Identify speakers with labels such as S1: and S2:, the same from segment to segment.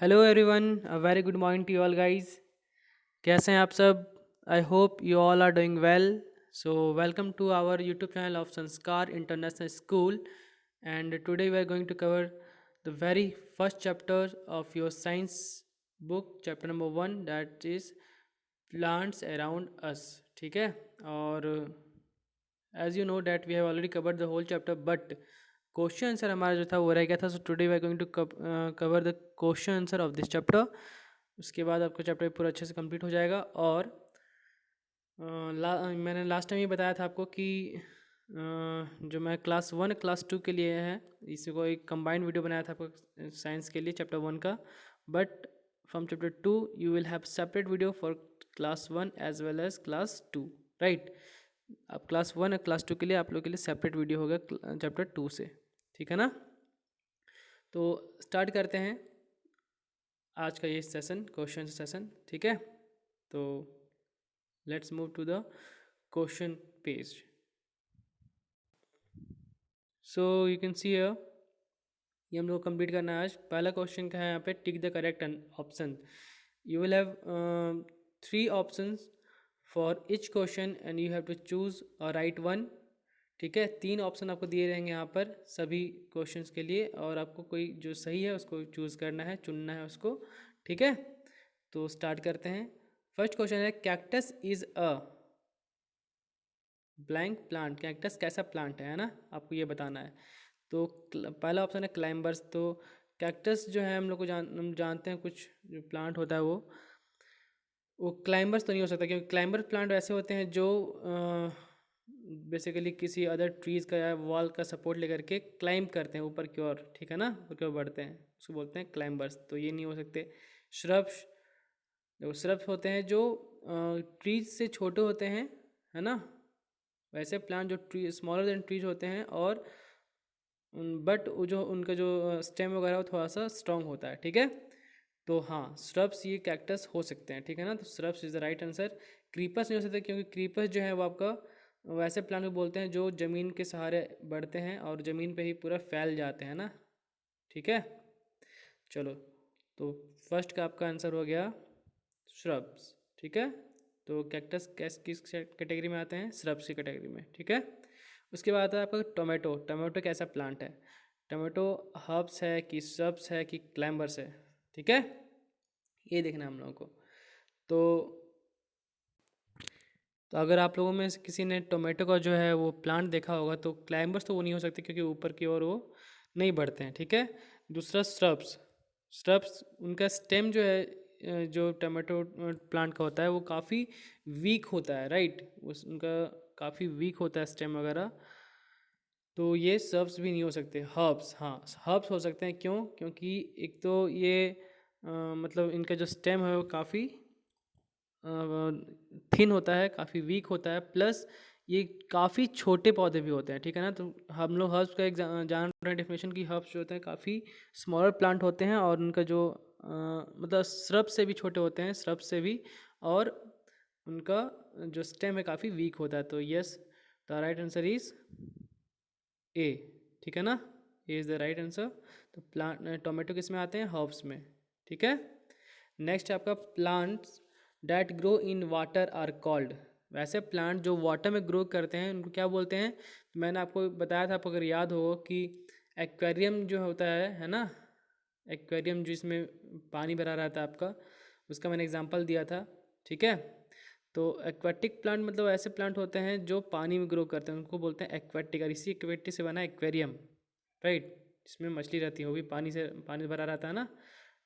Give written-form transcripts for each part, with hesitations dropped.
S1: Hello everyone, a very good morning to you all guys. कैसे हैं आप सब? I hope you all are doing well. So welcome to our YouTube channel of Sanskar international school and today we are going to cover the very first chapter of your science book, chapter number 1, that is plants around us. ठीक है। और as you know that we have already covered the whole chapter, but question answer हमारा जो था वो रह गया था। So today we are going to cover the question answer of this chapter. उसके बाद आपका चैप्टर पूरा अच्छे से कंप्लीट हो जाएगा। और मैंने लास्ट टाइम ये बताया था आपको कि जो मैं क्लास 1 क्लास 2 के लिए है, इसको एक कंबाइंड वीडियो बनाया था आपको साइंस के लिए चैप्टर 1 का। But from chapter 2 you will have separate video for class 1 as well as class 2, right. अब क्लास 1 और क्लास 2 के लिए आप लोग के लिए सेपरेट वीडियो होगा चैप्टर 2 से, ठीक है ना। तो स्टार्ट करते हैं आज का ये सेशन, क्वेश्चन सेशन, ठीक है। तो let's move to the question page. So you can see here, ये हम लोग कंप्लीट करना है आज। पहला क्वेश्चन का है यहाँ पे, tick the correct option. You will have 3 options for each question and you have to choose a right one. ठीक है, 3 ऑप्शन आपको दिए रहेंगे यहाँ पर सभी क्वेश्चंस के लिए, और आपको कोई जो सही है उसको चूज़ करना है, चुनना है उसको। ठीक है, तो स्टार्ट करते हैं। फर्स्ट क्वेश्चन है, cactus is a blank plant. Cactus कैसा प्लांट है ना, आपको ये बताना है। तो पहला ऑप्शन है क्लाइंबर्स। तो कैक्टस जो है हम लोग को हम जानते हैं, कुछ जो प्लांट होता है वो क्लाइंबर्स तो नहीं हो सकता, क्योंकि क्लाइंबर प्लांट ऐसे होते हैं जो बेसिकली किसी अदर ट्रीज़ का या वॉल का सपोर्ट लेकर के क्लाइंब करते हैं ऊपर की ओर, ठीक है ना, ऊपर की ओर बढ़ते हैं, उसको बोलते हैं क्लाइंबर्स। तो ये नहीं हो सकते। श्रब्स, जो श्रब्स होते हैं जो ट्रीज से छोटे होते हैं, है ना। वैसे प्लांट जो ट्री स्मॉलर देन ट्रीज होते हैं, और बट वो जो उनका जो स्टेम वगैरह वो थोड़ा सा स्ट्रॉन्ग होता है, ठीक है। तो हाँ, श्रब्स ये कैक्टस हो सकते हैं, ठीक है ना। तो shrubs is the right answer. Creepers नहीं हो सकते, क्योंकि क्रीपर्स जो है वो आपका वैसे प्लांट को बोलते हैं जो ज़मीन के सहारे बढ़ते हैं और ज़मीन पे ही पूरा फैल जाते हैं ना, ठीक है। चलो, तो फर्स्ट का आपका आंसर हो गया श्रब्स, ठीक है। तो कैक्टस किस कैटेगरी में आते हैं? श्रब्स की कैटेगरी में, ठीक है। उसके बाद आता है आपका टोमेटो। टोमेटो कैसा प्लांट है? टोमेटो हर्ब्स है कि श्रब्स है कि क्लाइंबर्स है, ठीक है, ये देखना है हम लोगों को। तो अगर आप लोगों में से किसी ने टोमेटो का जो है वो प्लांट देखा होगा, तो क्लाइंबर्स तो वो नहीं हो सकते, क्योंकि ऊपर की ओर वो नहीं बढ़ते हैं, ठीक है। दूसरा श्रब्स। श्रब्स उनका स्टेम जो है जो टोमेटो प्लांट का होता है वो काफ़ी वीक होता है, राइट। उस उनका काफ़ी वीक होता है स्टेम वगैरह। तो ये सर्ब्स भी नहीं हो सकते। हर्ब्स, हाँ, हर्ब्स हो सकते हैं। क्यों? क्योंकि एक तो ये मतलब इनका जो स्टेम है वो काफ़ी थिन होता है, काफ़ी वीक होता है, प्लस ये काफ़ी छोटे पौधे भी होते हैं, ठीक है ना। तो हम लोग हर्ब्स का एक जान रहे हैं डेफिनेशन की, हर्ब्स जो होते हैं काफ़ी स्मॉलर प्लांट होते हैं, और उनका जो मतलब श्रब से भी छोटे होते हैं, श्रब से भी, और उनका जो स्टेम है काफ़ी वीक होता है। तो yes, the right answer is a, ठीक है ना। A is the right answer. तो प्लांट टोमेटो किस में आते हैं? हर्ब्स में, ठीक है। नेक्स्ट है आपका, plants that grow in water are called. वैसे प्लांट जो वाटर में ग्रो करते हैं उनको क्या बोलते हैं? तो मैंने आपको बताया था, आपको अगर याद हो, कि एक्वेरियम जो होता है ना, एक्वेरियम जिसमें पानी भरा रहता है आपका, उसका मैंने एग्जांपल दिया था, ठीक है। तो एक्वेटिक प्लांट मतलब ऐसे प्लांट होते हैं जो पानी में ग्रो करते हैं, उनको बोलते हैं एक्वेटिक। और इसी एक्वेटिक से बना एक्वेरियम, राइट, जिसमें मछली रहती है, वो भी पानी से पानी भरा रहता है ना,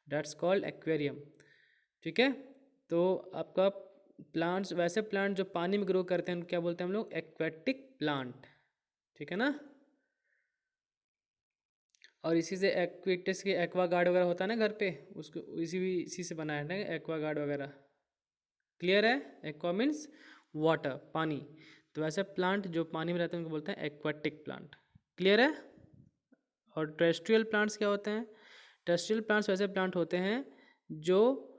S1: डेट्स कॉल्ड एक्वेरियम, ठीक है। तो आपका प्लांट्स, वैसे प्लांट जो पानी में ग्रो करते हैं क्या बोलते हैं हम लोग? एक्वेटिक प्लांट, ठीक है ना। और इसी से एक्वेटिक्स के एक्वा गार्ड वगैरह होता है ना घर पे, उसको इसी से बनाया है एक्वा गार्ड वगैरह। क्लियर है? एक्वा मीन्स वाटर, पानी। तो वैसे प्लांट जो पानी में रहते हैं उनको बोलते हैं एक्वाटिक प्लांट। क्लियर है? और टेरेस्ट्रियल प्लांट्स क्या होते हैं? टेरेस्ट्रियल प्लांट्स वैसे प्लांट होते हैं जो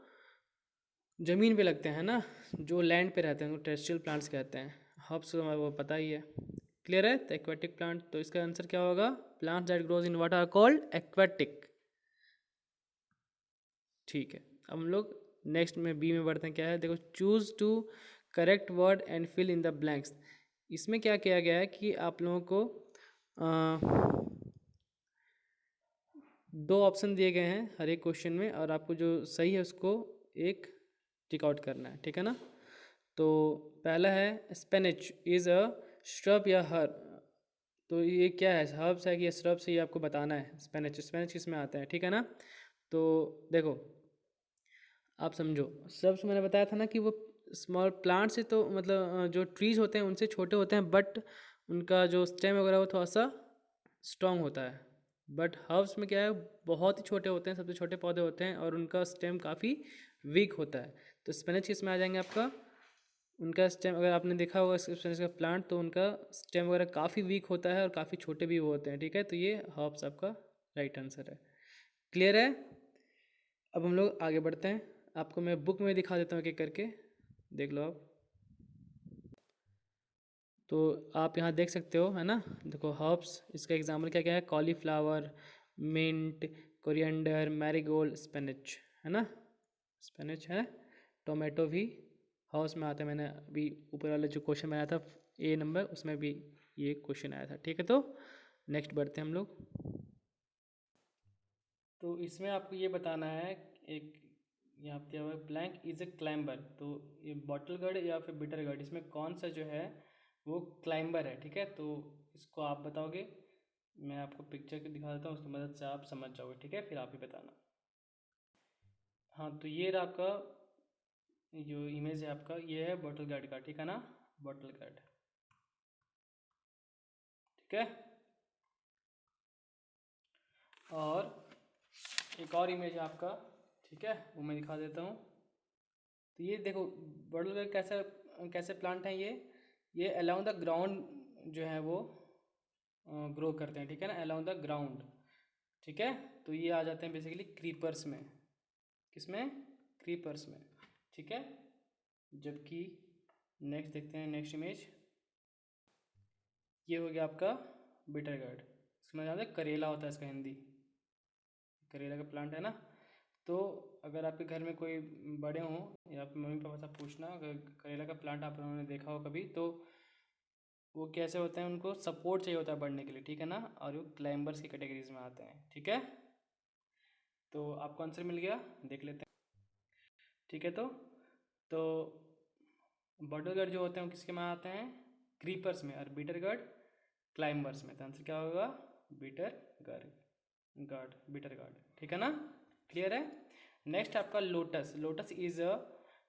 S1: ज़मीन पे लगते हैं ना, जो लैंड पे रहते हैं, उनको टेरेस्ट्रियल प्लांट्स कहते हैं। हर्ब्स तो हमें वो पता ही है। क्लियर है? तो एक्वाटिक प्लांट, तो इसका आंसर क्या होगा? Plants that grows in water are called aquatic. ठीक है, अब हम लोग नेक्स्ट में बी में बढ़ते हैं। क्या है, देखो, choose to correct word and fill in the blanks. इसमें क्या किया गया है कि आप लोगों को दो ऑप्शन दिए गए हैं हर एक क्वेश्चन में, और आपको जो सही है उसको एक टिक आउट करना है, ठीक है ना। तो पहला है स्पेनिच इज़ अ श्रब या हर्ब। तो ये क्या है, हर्ब्स है कि श्रब से, ये आपको बताना है। स्पेनिच, स्पेनिच किस में आता है, ठीक है ना। तो देखो, आप समझो, श्रब्स मैंने बताया था ना कि वो स्मॉल प्लांट से, तो मतलब जो ट्रीज होते हैं उनसे छोटे होते हैं, बट उनका जो स्टेम वगैरह वो थोड़ा सा स्ट्रॉन्ग होता है। बट हर्ब्स में क्या है, बहुत ही छोटे होते हैं, सबसे छोटे पौधे होते हैं, और उनका स्टेम काफ़ी वीक होता है। तो स्पिनच किस में आ जाएंगे आपका, उनका स्टेम, अगर आपने देखा होगा स्पिनच का प्लांट, तो उनका स्टेम वगैरह काफ़ी वीक होता है और काफ़ी छोटे भी वो होते हैं, ठीक है। तो ये हर्ब्स आपका राइट आंसर है। क्लियर है। अब हम लोग आगे बढ़ते हैं, आपको मैं बुक में दिखा देता हूँ एक एक करके, देख लो आप। तो आप यहाँ देख सकते हो, है ना। देखो, हर्ब्स, इसका एग्जाम्पल क्या क्या है, cauliflower, mint, coriander, marigold, spinach, है ना। स्पिनच है, टोमेटो भी हर्ब्स में आता है। मैंने अभी ऊपर वाला जो क्वेश्चन बनाया था ए नंबर, उसमें भी ये क्वेश्चन आया था, ठीक है। तो नेक्स्ट बढ़ते हैं हम लोग। तो इसमें आपको ये बताना है, एक यहाँ पे दिया हुआ है, ब्लैंक इज ए क्लाइंबर। तो ये बॉटल गार्ड या फिर बिटर गार्ड, इसमें कौन सा जो है वो क्लाइंबर है, ठीक है। तो इसको आप बताओगे, मैं आपको पिक्चर के दिखा देता हूँ, उसकी मदद से आप समझ जाओगे, ठीक है। फिर आप ही बताना। हाँ, तो ये रहा आपका जो इमेज है आपका, ये है बॉटल गार्ड का, ठीक है ना। बॉटल गार्ड, ठीक है। और एक और इमेज है आपका, ठीक है, वो मैं दिखा देता हूँ। तो ये देखो, बॉटल गार्ड कैसा कैसे प्लांट है ये अलाउंग द ग्राउंड जो है वो ग्रो करते हैं, ठीक है ना, अलाउंग द ग्राउंड, ठीक है। तो ये आ जाते हैं बेसिकली क्रीपर्स में, किसमें, क्रीपर्स में, ठीक है। जबकि नेक्स्ट देखते हैं, नेक्स्ट इमेज, ये हो गया आपका बिटर गार्ड। इसमें ज़्यादा करेला होता है, इसका हिंदी करेला का प्लांट है ना। तो अगर आपके घर में कोई बड़े हों या फिर मम्मी पापा से पूछना, अगर करेला का प्लांट आप लोगों ने देखा हो कभी, तो वो कैसे होते हैं, उनको सपोर्ट चाहिए होता है बढ़ने के लिए, ठीक है ना, और वो क्लाइंबर्स की कैटेगरीज में आते हैं, ठीक है। तो आपको आंसर मिल गया, देख लेते हैं, ठीक है। तो बॉटल गार्ड जो होते हैं वो किसके में आते हैं, क्रीपर्स में, और बीटर गार्ड क्लाइंबर्स में। तो आंसर क्या होगा, बीटर गार्ड, बीटर गार्ड, ठीक है ना। क्लियर है। नेक्स्ट आपका lotus. Lotus is a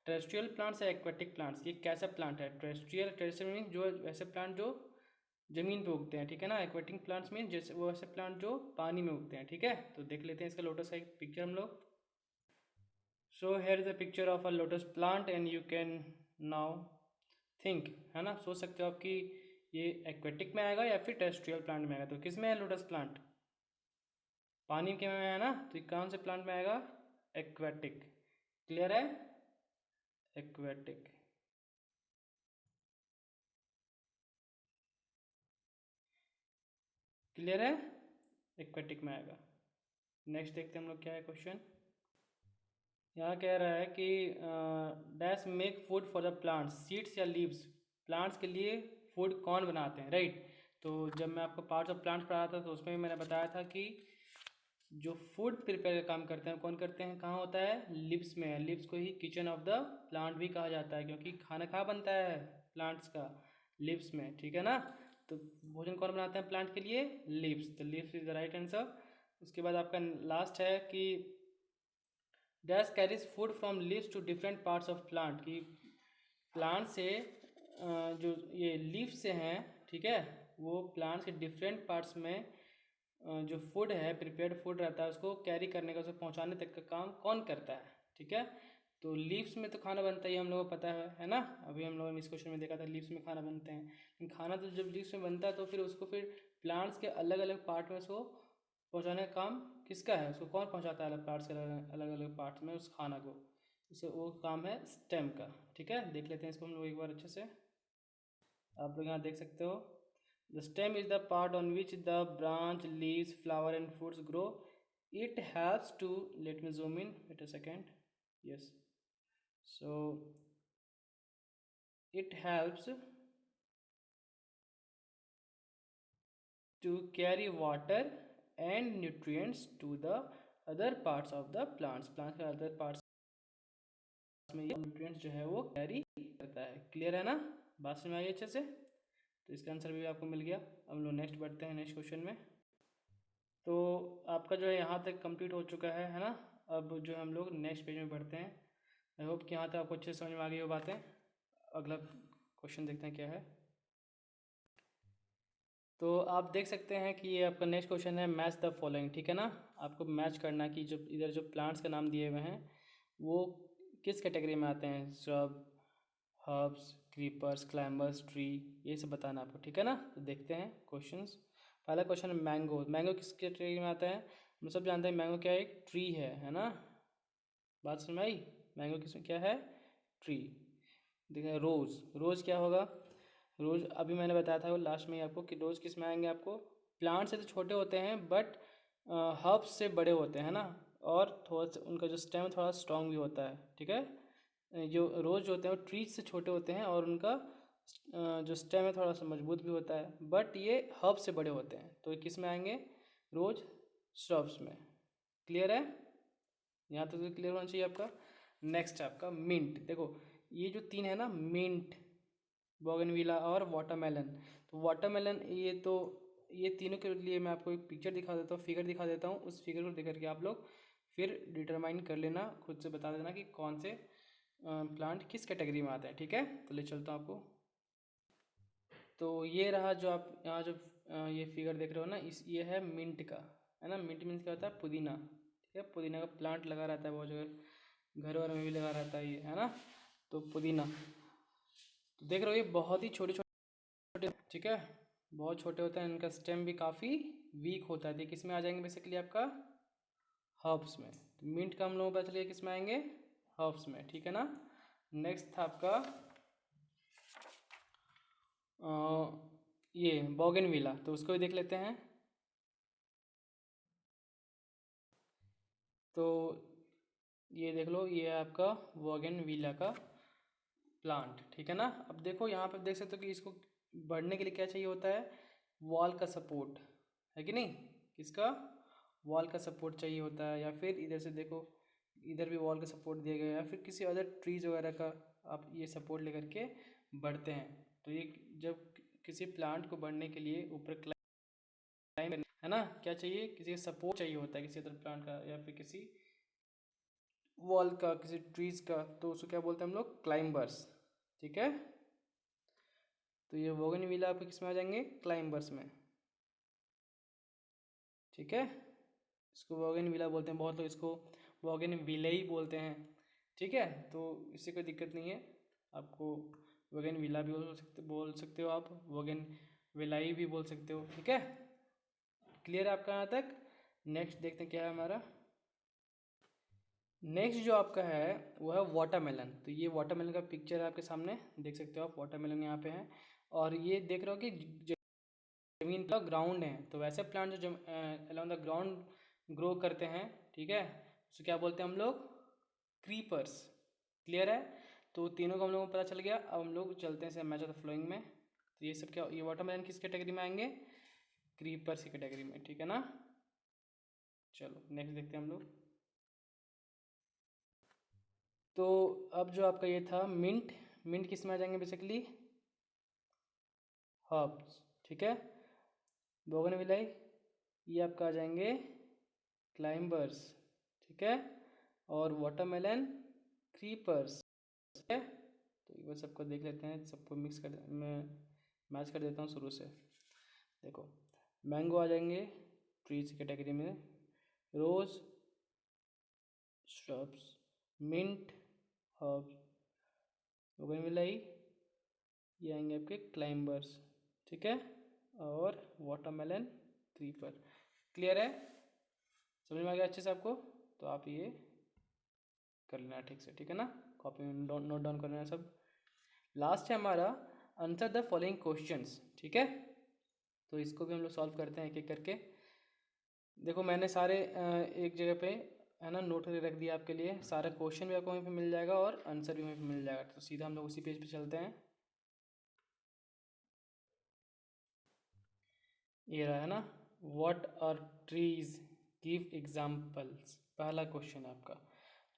S1: terrestrial plants या एक्वेटिक प्लांट्स। ये कैसा प्लांट है, टेरेस्ट्रियल, टेरेस्ट्रियल मीन जो ऐसे प्लांट जो जमीन पे उगते हैं, ठीक है ना। एक्वेटिक प्लांट्स मीन जैसे वो ऐसे प्लांट जो पानी में उगते हैं, ठीक है। तो देख लेते हैं इसका लोटस का एक पिक्चर हम लोग। So here is a picture of a lotus plant and you can now think, है ना, सोच सकते हो आप कि ये एक्वेटिक में आएगा या फिर टेरेस्ट्रियल प्लांट में आएगा। तो किस में है लोटस प्लांट, पानी के में है ना। तो कौन से प्लांट में आएगा, एक्वेटिक। क्लियर है, एक्वेटिक, क्लियर है, एक्वेटिक में आएगा। नेक्स्ट देखते हैं हम लोग क्या है क्वेश्चन। यहाँ कह रहा है कि dash make food for the plants, seeds या लीव्स। प्लांट्स के लिए फूड कौन बनाते हैं, राइट। तो जब मैं आपको पार्ट्स ऑफ प्लांट्स पढ़ाया था, तो उसमें भी मैंने बताया था कि जो फूड प्रिपेयर का काम करते हैं कौन करते हैं, कहाँ होता है, लिव्स में है। लिव्स को ही किचन ऑफ द प्लांट भी कहा जाता है, क्योंकि खाना कहाँ बनता है प्लांट्स का, लिव्स में, ठीक है ना। तो भोजन कौन बनाते हैं प्लांट के लिए, लिव्स। तो leaves is the right answer. उसके बाद आपका लास्ट है कि dash carries food from leaves to different parts of plant. की प्लांट से जो ये लीफ से हैं, ठीक है, वो प्लांट्स के डिफरेंट पार्ट्स में जो फूड है, प्रिपेयर्ड फूड रहता है, उसको कैरी करने का, उसको पहुंचाने तक का काम कौन करता है, ठीक है। तो लीव्स में तो खाना बनता ही हम लोगों को पता है ना। अभी हम लोगों ने इस क्वेश्चन में देखा था लीव्स में खाना बनते हैं, लेकिन खाना तो जब लीव्स में बनता है तो फिर उसको फिर प्लांट्स के अलग अलग पार्ट में उसको पहुंचाने का काम किसका है, उसको कौन पहुंचाता है अलग प्लांट्स के अलग अलग पार्ट्स में उस खाना को, उसे वो काम है स्टेम का, ठीक है। देख लेते हैं इसको हम लोग एक बार अच्छे से। आप लोग यहाँ देख सकते हो, the stem is the part on which the branch leaves flower and fruits grow. it helps to, let me zoom in, wait a second. Yes, so it helps to carry water and nutrients to the other parts of the plants के other parts में ये nutrients जो है वो carry करता है। Clear है ना, बात समझ में आई अच्छे से? तो इसका आंसर भी आपको मिल गया। अब हम लोग नेक्स्ट बढ़ते हैं नेक्स्ट क्वेश्चन में। तो आपका जो है यहाँ तक कंप्लीट हो चुका है ना। अब जो हम लोग नेक्स्ट पेज में बढ़ते हैं। आई होप कि यहाँ तक आपको अच्छे से समझ में आ गई वो बातें। अगला क्वेश्चन देखते हैं क्या है। तो आप देख सकते हैं कि ये आपका नेक्स्ट क्वेश्चन है, मैच द फॉलोइंग। ठीक है ना, आपको मैच करना कि जो इधर जो प्लांट्स का नाम दिए हुए हैं वो किस कैटेगरी में आते हैं। Shrub, herbs, creepers, climbers, tree, ये सब बताना आपको। ठीक है ना, तो देखते हैं क्वेश्चंस। पहला क्वेश्चन है मैंगो। मैंगो किस कैटेगरी में आता है? हम सब जानते हैं मैंगो क्या है, एक ट्री है ना। बात समझ में आई? मैंगो किस क्या है, ट्री। देखिए रोज़, रोज़ क्या होगा? रोज़ अभी मैंने बताया था लास्ट में आपको कि रोज़ किस में आएंगे आपको, प्लांट से तो छोटे होते हैं बट हर्ब्स से बड़े होते हैं ना, और थोड़ा सा उनका जो स्टेम थोड़ा स्ट्रॉन्ग भी होता है। ठीक है, जो रोज़ होते हैं वो ट्रीज से छोटे होते हैं और उनका जो स्टेम है थोड़ा सा मजबूत भी होता है, बट ये हर्ब से बड़े होते हैं। तो ये किस में आएंगे? रोज़ श्रब्स में। क्लियर है? यहाँ तक तो क्लियर होना चाहिए आपका। नेक्स्ट है आपका मिंट। देखो ये जो तीन है ना, मिंट, बोगनविला और वाटरमेलन। तो वाटरमेलन ये तीनों के लिए मैं आपको एक पिक्चर दिखा देता हूँ, फिगर दिखा देता हूँ। उस फिगर को देख करके आप लोग फिर डिटरमाइन कर लेना, खुद से बता देना कि कौन से प्लांट किस कैटेगरी में आते हैं। ठीक है, तो ले चलता हूँ आपको। तो ये रहा जो आप यहाँ जो ये फिगर देख रहे हो ना, ये है मिंट का, है ना। मिंट मीन्स क्या होता है? पुदीना। ठीक है, पुदीना का प्लांट लगा रहता है बहुत जगह, घर वर में भी लगा रहता है ये, है ना। तो पुदीना, तो देख रहे हो ये बहुत ही छोटे छोटे, ठीक है, बहुत छोटे होते हैं। इनका स्टेम भी काफ़ी वीक होता है। ये किस में आ जाएंगे बेसिकली आपका? हर्ब्स में। तो मिंट का हम लोग पता चलिए किस में आएंगे? हर्ब्स में। ठीक है ना। नेक्स्ट था आपका ये बोगनविला, तो उसको भी देख लेते हैं। तो ये देख लो, ये है आपका बोगनविला का प्लांट। ठीक है ना। अब देखो यहाँ पे देख सकते हो कि इसको बढ़ने के लिए क्या चाहिए होता है? वॉल का सपोर्ट, है कि नहीं? किसका? वॉल का सपोर्ट चाहिए होता है, या फिर इधर से देखो, इधर भी वॉल का सपोर्ट दिया गया है, या फिर किसी अदर ट्रीज वगैरह का आप ये सपोर्ट लेकर के बढ़ते हैं। तो ये जब किसी प्लांट को बढ़ने के लिए ऊपर क्लाइंब, है ना, क्या चाहिए? किसी का सपोर्ट चाहिए होता है, किसी अदर प्लांट का या फिर किसी वॉल का, किसी ट्रीज का। तो उसको क्या बोलते हैं हम लोग? क्लाइंबर्स। ठीक है, तो ये बोगनविला आपके किस में आ जाएंगे? क्लाइंबर्स में। ठीक है, इसको बोगनविला बोलते हैं, बहुत लोग इसको बोगनविले ही बोलते हैं। ठीक है, तो इससे कोई दिक्कत नहीं है, आपको बोगनविला भी बोल सकते हो आप, बोगनविलाई भी बोल सकते हो। ठीक है, क्लियर है आपका यहाँ तक? नेक्स्ट देखते हैं क्या है हमारा। नेक्स्ट जो आपका है वो है वाटरमेलन। तो ये वाटरमेलन का पिक्चर है आपके सामने, देख सकते हो आप। वाटरमेलन यहाँ पे है, और ये देख रहे हो कि जमीन का ग्राउंड है। तो वैसे प्लांट जो अलॉन्ग द ग्राउंड ग्रो करते हैं, ठीक है, उसको क्या बोलते हैं हम लोग? क्रीपर्स। क्लियर है? तो तीनों का हम लोगों को पता चल गया। अब हम लोग चलते हैं मैच ऑफ द फ्लोइंग में। तो ये सब क्या, ये वाटरमेलन किस कैटेगरी में आएंगे? क्रीपर्स की कैटेगरी में। ठीक है ना। चलो नेक्स्ट देखते हैं हम लोग। तो अब जो आपका ये था मिंट, मिंट किस में आ जाएंगे बेसिकली? हर्ब्स। ठीक है, बोगनविलाई ये आपका आ जाएंगे क्लाइंबर्स। ठीक है, और वाटरमेलन क्रीपर्स। ठीक है, तो ये सबको देख लेते हैं, सबको मिक्स कर, मैं मैच कर देता हूँ शुरू से। देखो मैंगो आ जाएंगे ट्रीज कैटेगरी में, रोज श्रब्स, मिंट हर्ब्स, बोगनविलाई ये आएंगे आपके क्लाइंबर्स। ठीक है, और वाटरमेलन क्रीपर। क्लियर है? समझ में आ गया अच्छे से आपको? तो आप ये कर लेना ठीक से। ठीक है ना, कॉपी में नोट डाउन कर लेना सब। लास्ट है हमारा आंसर द फॉलोइंग क्वेश्चंस। ठीक है, तो इसको भी हम लोग सॉल्व करते हैं एक एक करके। देखो मैंने सारे एक जगह पे है ना नोट करके रख दिया आपके लिए, सारा क्वेश्चन भी आपको वहीं पे मिल जाएगा और आंसर भी वहीं पे मिल जाएगा। तो सीधा हम लोग उसी पेज पे चलते हैं। ये रहा है ना, what are trees, give examples, पहला क्वेश्चन है आपका।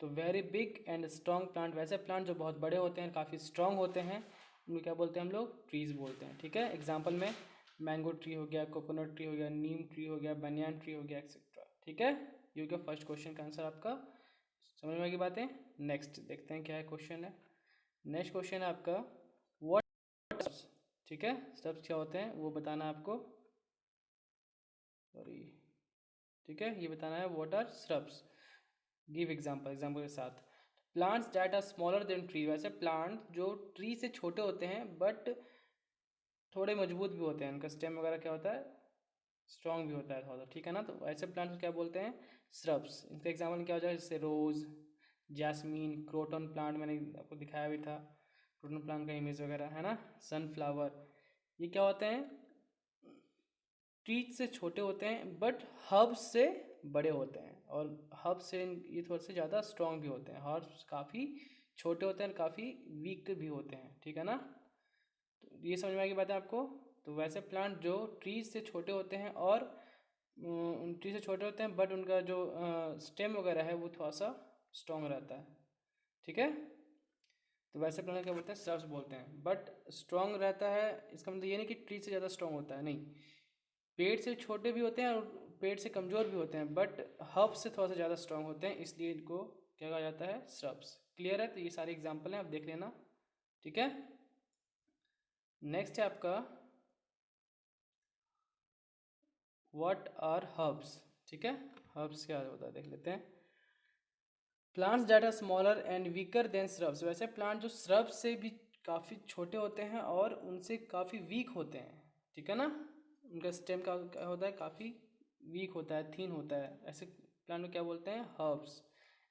S1: तो very big and strong plant, वैसे प्लांट जो बहुत बड़े होते हैं, काफ़ी स्ट्रॉन्ग होते हैं, उनको क्या बोलते हैं हम लोग? ट्रीज बोलते हैं। ठीक है, एग्जाम्पल में मैंगो ट्री हो गया, कोकोनट ट्री हो गया, नीम ट्री हो गया, बनियान ट्री हो गया, एक्सेट्रा। ठीक है, ये हो गया फर्स्ट क्वेश्चन का आंसर आपका। समझ में आ गई बातें? नेक्स्ट देखते हैं क्या है क्वेश्चन है। नेक्स्ट क्वेश्चन है आपका, व्हाट, ठीक है, स्टेप्स क्या होते हैं वो बताना है आपको, सॉरी, ठीक है, ये बताना है what are shrubs, give example, example के साथ। Plants that are smaller than tree, वैसे प्लांट जो ट्री से छोटे होते हैं बट थोड़े मजबूत भी होते हैं, उनका स्टेम वगैरह क्या होता है, स्ट्रॉन्ग भी होता है थोड़ा। ठीक है ना, तो ऐसे प्लांट्स को क्या बोलते हैं? श्रब्स। इनका एग्जाम्पल क्या हो जाएगा? जैसे रोज़, जैस्मीन, क्रोटन प्लांट, मैंने आपको दिखाया भी था क्रोटन प्लांट का इमेज वगैरह, है ना, सनफ्लावर। ये क्या होते हैं? ट्रीज से छोटे होते हैं बट हर्ब्स से बड़े होते हैं, और हर्ब्स से ये थोड़े से ज़्यादा स्ट्रॉन्ग भी होते हैं। हर्ब्स काफ़ी छोटे होते हैं और काफ़ी वीक भी होते हैं। ठीक है ना, तो ये समझ में आ गई बात है आपको। तो वैसे प्लांट जो ट्रीज से छोटे होते हैं और ट्री से छोटे होते हैं बट उनका जो स्टेम वगैरह है वो थोड़ा सा स्ट्रॉन्ग रहता है। ठीक है, तो वैसे प्लांट क्या बोलते हैं? श्रब्स बोलते हैं। बट स्ट्रॉन्ग रहता है इसका मतलब ये नहीं कि ट्री से ज़्यादा स्ट्रॉन्ग होता है, नहीं, पेड़ से छोटे भी होते हैं और पेड़ से कमज़ोर भी होते हैं, बट हर्ब से थोड़ा सा ज़्यादा स्ट्रॉन्ग होते हैं, इसलिए इनको क्या कहा जाता है? श्रब्स। क्लियर है? तो ये सारे एग्जाम्पल हैं, आप देख लेना। ठीक है, नेक्स्ट है आपका, व्हाट आर हर्ब्स। ठीक है, हर्ब्स क्या होता है देख लेते हैं। Plants that are smaller and weaker than shrubs, वैसे प्लांट जो श्रब्स से भी काफ़ी छोटे होते हैं और उनसे काफ़ी वीक होते हैं। ठीक है ना, उनका स्टेम का क्या होता है? काफ़ी वीक होता है, थीन होता है, ऐसे प्लांट को क्या बोलते हैं? हर्ब्स।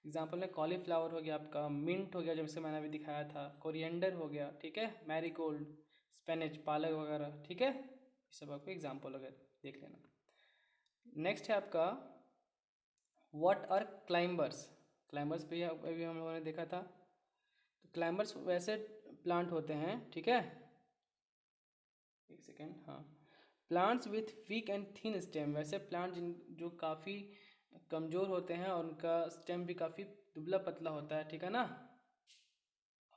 S1: एग्जाम्पल में कॉलीफ्लावर हो गया आपका, मिंट हो गया जैसे मैंने अभी दिखाया था, कोरिएंडर हो गया, ठीक है, मैरीगोल्ड, स्पेनिच, पालक वगैरह। ठीक है, ये सब आपको एग्जाम्पल वगैरह देख लेना। नेक्स्ट है आपका, व्हाट आर क्लाइंबर्स। क्लाइंबर्स भी अभी हम लोगों ने देखा था। तो क्लाइंबर्स वैसे प्लांट होते हैं, ठीक है, एक सेकेंड, हाँ, plants with week and thin stem, वैसे प्लांट जिन जो काफ़ी कमज़ोर होते हैं और उनका स्टेम भी काफ़ी दुबला पतला होता है। ठीक है ना,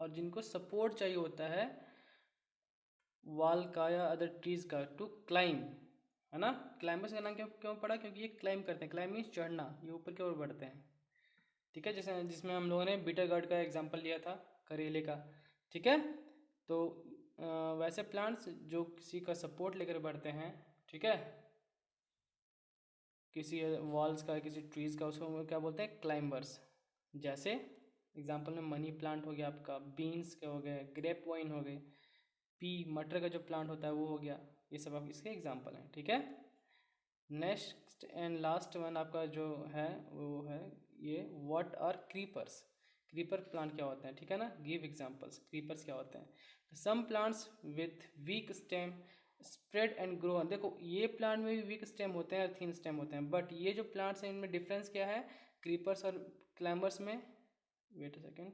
S1: और जिनको सपोर्ट चाहिए होता है वाल का या अदर ट्रीज का टू क्लाइम, है ना। क्लाइंबर्स का नाम क्यों क्यों पड़ा? क्योंकि ये क्लाइम करते हैं, क्लाइम मीन्स चढ़ना, ये ऊपर की ओर बढ़ते हैं। ठीक है, जैसे जिसमें हम लोगों ने बीटर गार्ड का एग्जांपल लिया था, करेले का। ठीक है, तो वैसे प्लांट्स जो किसी का सपोर्ट लेकर बढ़ते हैं, ठीक है, किसी वॉल्स का, किसी ट्रीज़ का, उसको हम क्या बोलते हैं? क्लाइंबर्स। जैसे एग्जांपल में मनी प्लांट हो गया आपका, बीन्स के हो गए, ग्रेप वाइन हो गए, पी मटर का जो प्लांट होता है वो हो गया, ये सब आप इसके एग्जांपल हैं। ठीक है, नेक्स्ट एंड लास्ट वन आपका जो है वो है ये, what are creepers. Creeper plant क्या होते हैं? ठीक है ना, गिव एग्जांपल्स, क्रीपर्स क्या होते हैं? Some plants with weak stem spread and grow, देखो ये प्लांट में भी वीक स्टेम होते हैं और थिन स्टेम होते हैं, बट ये जो प्लांट्स हैं इनमें डिफरेंस क्या है क्रीपर्स और क्लाइंबर्स में? वेट अ सेकेंड,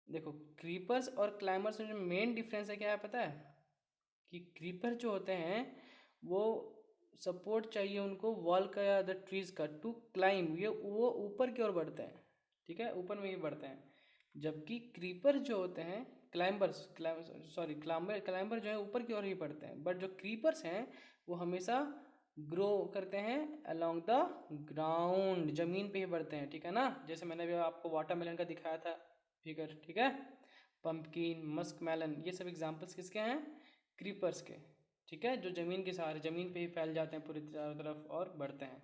S1: देखो क्रीपर्स और क्लाइंबर्स में जो मेन डिफरेंस है क्या है पता है? कि क्रीपर जो होते हैं वो सपोर्ट चाहिए उनको वॉल का या अदर ट्रीज का टू क्लाइम, ये वो ऊपर की ओर बढ़ते हैं। ठीक है, ऊपर में ही बढ़ते हैं, जबकि क्रीपर जो होते हैं, क्लाइंबर्स, सॉरी क्लाइंबर, क्लाइंबर जो है ऊपर की ओर ही बढ़ते हैं, बट जो क्रीपर्स हैं वो हमेशा ग्रो करते हैं अलोंग द ग्राउंड, जमीन पे ही बढ़ते हैं। ठीक है ना, जैसे मैंने अभी आपको वाटरमेलन का दिखाया था फिगर, ठीक है, पंपकिन, मस्क मेलन, ये सब एग्जांपल्स किसके हैं? क्रीपर्स के। ठीक है, जो ज़मीन के सहारे ज़मीन पे ही फैल जाते हैं पूरी चारों तरफ और बढ़ते हैं।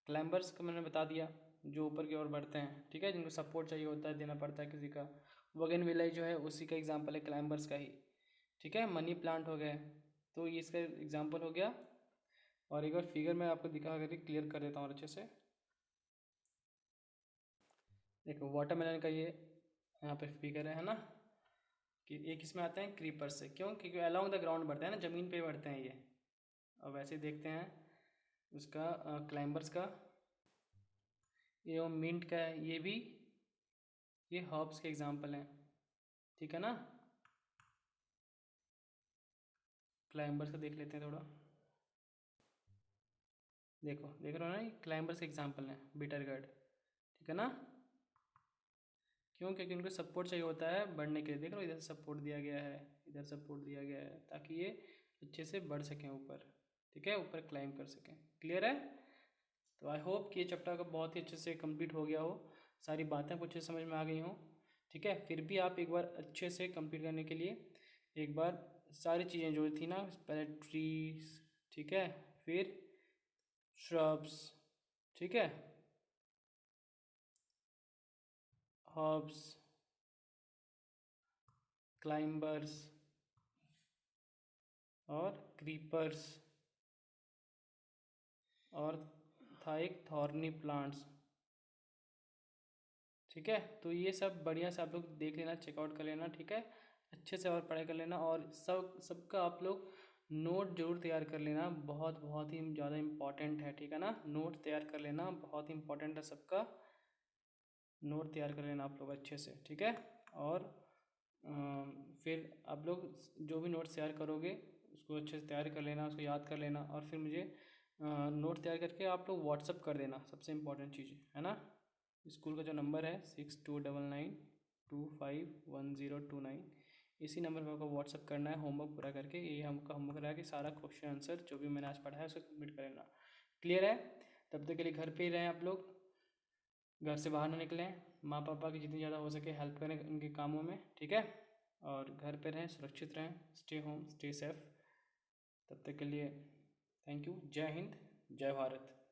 S1: क्लाइंबर्स का मैंने बता दिया, जो ऊपर की ओर बढ़ते हैं, ठीक है, जिनको सपोर्ट चाहिए होता है, देना पड़ता है किसी का। वगन विलाई जो है उसी का एग्जाम्पल है, क्लाइंबर्स का ही। ठीक है, मनी प्लांट हो गए, तो ये इसका एग्जाम्पल हो गया। और एक बार फिगर मैं आपको दिखा कर क्लियर कर देता हूँ अच्छे से। देखो वाटरमेलन का ये यहाँ पे फिगर है ना, कि एक इसमें आते हैं क्रीपर से, क्यों? क्योंकि अलोंग द ग्राउंड बढ़ते हैं ना, ज़मीन पे बढ़ते हैं ये। अब वैसे देखते हैं उसका क्लाइंबर्स का, ये मिंट का है, ये भी, ये हर्ब्स के एग्जांपल हैं, ठीक है ना। क्लाइंबर्स का देख लेते हैं थोड़ा, देखो देख रहे हो ना, ये क्लाइंबर्स के एग्जांपल हैं, बिटर गार्ड, ठीक है ना। क्यों? क्योंकि उनको सपोर्ट चाहिए होता है बढ़ने के लिए। देख लो इधर सपोर्ट दिया गया है, इधर सपोर्ट दिया गया है, ताकि ये अच्छे से बढ़ सकें ऊपर, ठीक है, ऊपर क्लाइंब कर सकें। क्लियर है? तो आई होप कि ये चैप्टर का बहुत ही अच्छे से कंप्लीट हो गया हो, सारी बातें कुछ समझ में आ गई हों, ठीक है। फिर भी आप एक बार अच्छे से कंप्लीट करने के लिए एक बार सारी चीज़ें जो थी ना, पहले ट्रीज, ठीक है, फिर श्रब्स, ठीक है, हर्ब्स, क्लाइंबर्स और क्रीपर्स, और था एक थॉर्नी प्लांट्स, ठीक है। तो ये सब बढ़िया से आप लोग देख लेना, चेकआउट कर लेना, ठीक है, अच्छे से और पढ़ाई कर लेना, और सबका आप लोग नोट जरूर तैयार कर लेना, बहुत बहुत ही ज़्यादा इम्पॉर्टेंट है, ठीक है ना। नोट तैयार कर लेना, बहुत ही इम्पॉर्टेंट है सबका, नोट तैयार कर लेना आप लोग अच्छे से, ठीक है। और फिर आप लोग जो भी नोट्स तैयार करोगे उसको अच्छे से तैयार कर लेना, उसको याद कर लेना, और फिर मुझे नोट तैयार करके आप लोग व्हाट्सअप कर देना, सबसे इम्पोर्टेंट चीज़ है ना। स्कूल का जो नंबर है 6299251029, इसी नंबर पर आपको व्हाट्सअप करना है होमवर्क पूरा करके। ये हमका होमवर्क रहा है कि सारा क्वेश्चन आंसर जो भी मैंने आज पढ़ा है उसको कंप्लीट कर लेना। क्लियर है? तब तक के लिए घर पे ही रहें आप लोग, घर से बाहर ना निकलें, माँ पापा की जितनी ज़्यादा हो सके हेल्प करें उनके कामों में, ठीक है। और घर पे रहें, सुरक्षित रहें, स्टे होम, स्टे सेफ। तब तक के लिए थैंक यू। जय हिंद, जय भारत।